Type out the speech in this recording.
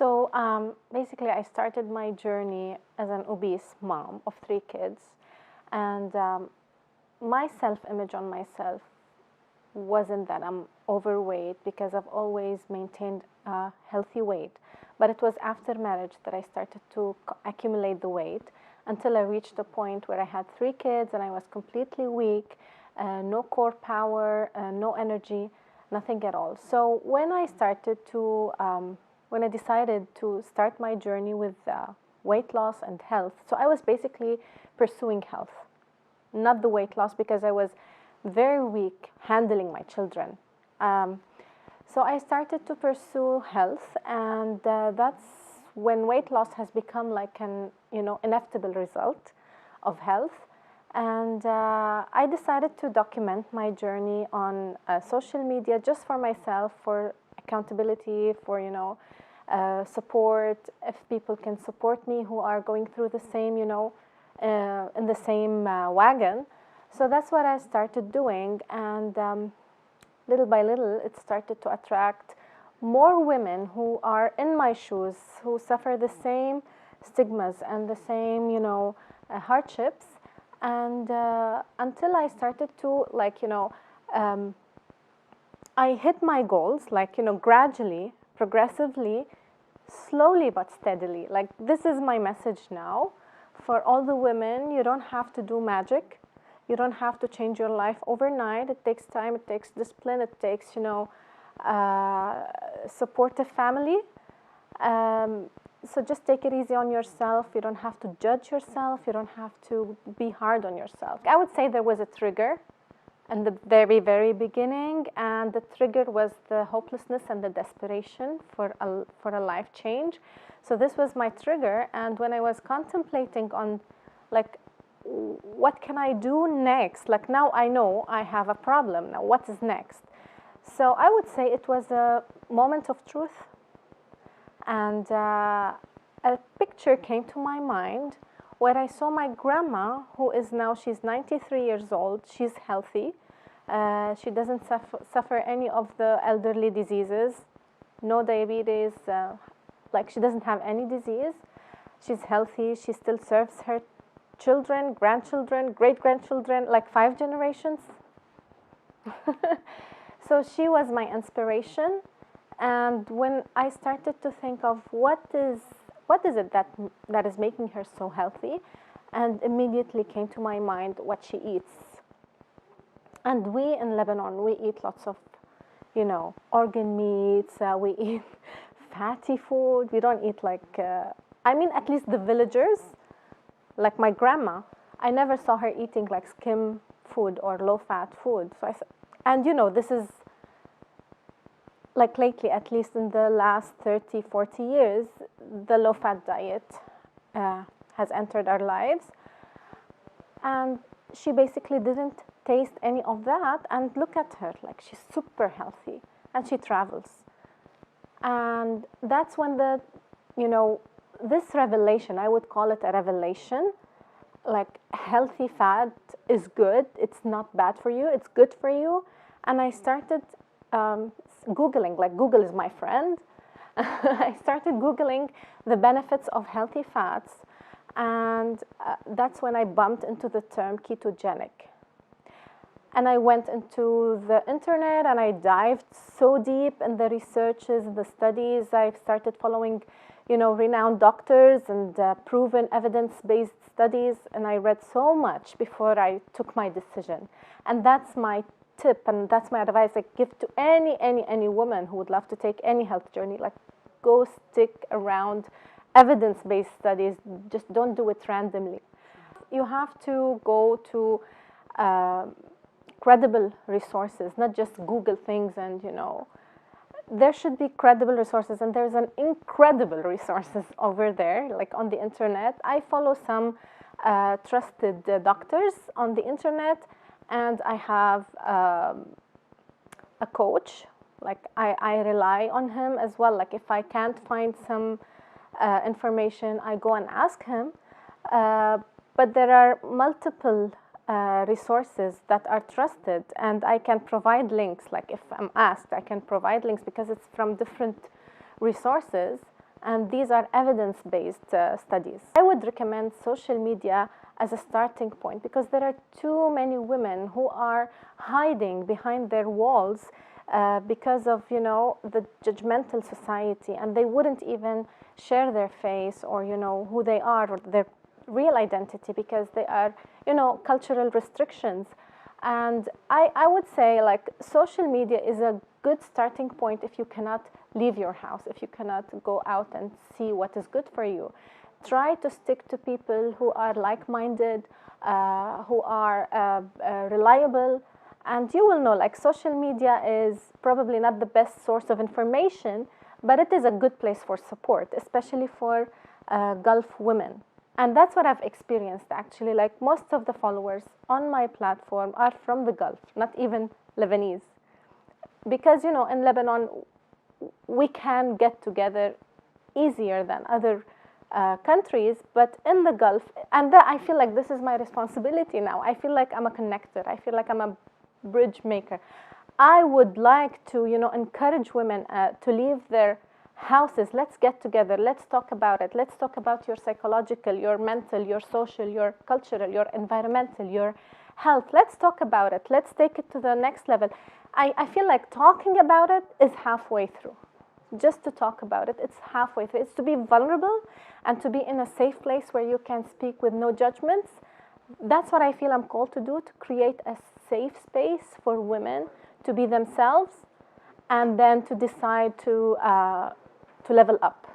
So basically, I started my journey as an obese mom of 3 kids, and my self-image on myself wasn't that I'm overweight, because I've always maintained a healthy weight. But it was after marriage that I started to accumulate the weight, until I reached a point where I had 3 kids and I was completely weak, no core power, no energy, nothing at all. So when I decided to start my journey with weight loss and health, so I was basically pursuing health, not the weight loss, because I was very weak handling my children. So I started to pursue health, and that's when weight loss has become like an inevitable result of health. And I decided to document my journey on social media, just for myself, for accountability, for support, if people can support me who are going through the same, in the same wagon. So that's what I started doing, and little by little, it started to attract more women who are in my shoes, who suffer the same stigmas and the same, hardships. And until I started to, I hit my goals, gradually, progressively, slowly but steadily. Like, this is my message now for all the women. You don't have to do magic. You don't have to change your life overnight. It takes time, it takes discipline, it takes, supportive family. So just take it easy on yourself. You don't have to judge yourself. You don't have to be hard on yourself. I would say there was a trigger in the very, very beginning, and the trigger was the hopelessness and the desperation for a life change. So this was my trigger, and when I was contemplating on, what can I do next? Like, now I know I have a problem. Now what is next? So I would say it was a moment of truth, and a picture came to my mind where I saw my grandma, who is now, she's 93 years old. She's healthy. She doesn't suffer any of the elderly diseases, no diabetes, she doesn't have any disease. She's healthy. She still serves her children, grandchildren, great-grandchildren, 5 generations. So she was my inspiration. And when I started to think of what is it that is making her so healthy, and immediately came to my mind what she eats. And we in Lebanon, we eat lots of, organ meats, we eat fatty food. We don't eat at least the villagers, like my grandma, I never saw her eating skim food or low-fat food. So this is lately, at least in the last 30, 40 years, the low-fat diet has entered our lives. And she basically didn't taste any of that, and look at her, she's super healthy, and she travels. And that's when this revelation, I would call it a revelation, healthy fat is good, it's not bad for you, it's good for you. And I started Googling, Google is my friend. I started Googling the benefits of healthy fats, and that's when I bumped into the term ketogenic. And I went into the internet and I dived so deep in the researches, the studies. I've started following, renowned doctors and proven evidence-based studies, and I read so much before I took my decision. And that's my tip, and that's my advice I give to any woman who would love to take any health journey. Go stick around evidence-based studies. Just don't do it randomly. You have to go to credible resources, not just Google things, and there should be credible resources, and there's an incredible resources over there, on the internet. I follow some trusted doctors on the internet, and I have a coach. I rely on him as well. If I can't find some information, I go and ask him. But there are multiple resources that are trusted, and I can provide links. If I'm asked, I can provide links, because it's from different resources, And these are evidence-based studies. I would recommend social media as a starting point because there are too many women who are hiding behind their walls because of, you know, the judgmental society, and they wouldn't even share their face or, you know, who they are or their real identity because they are, you know, cultural restrictions. And I would say, like, social media is a good starting point if you cannot leave your house, if you cannot go out and see what is good for you. Try to stick to people who are like-minded, who are reliable, and you will know, like, social media is probably not the best source of information, but it is a good place for support, especially for Gulf women. And that's what I've experienced, actually. Like, most of the followers on my platform are from the Gulf, not even Lebanese. Because, you know, in Lebanon, we can get together easier than other countries, but in the Gulf, and I feel like this is my responsibility now. I feel like I'm a connector. I feel like I'm a bridge maker. I would like to, you know, encourage women to leave their houses. Let's get together. Let's talk about it. Let's talk about your psychological, your mental, your social, your cultural, your environmental, your health. Let's talk about it. Let's take it to the next level. I feel like talking about it is halfway through. Just to talk about it, it's halfway through. It's to be vulnerable and to be in a safe place where you can speak with no judgments. That's what I feel I'm called to do, to create a safe space for women to be themselves and then to decide to level up.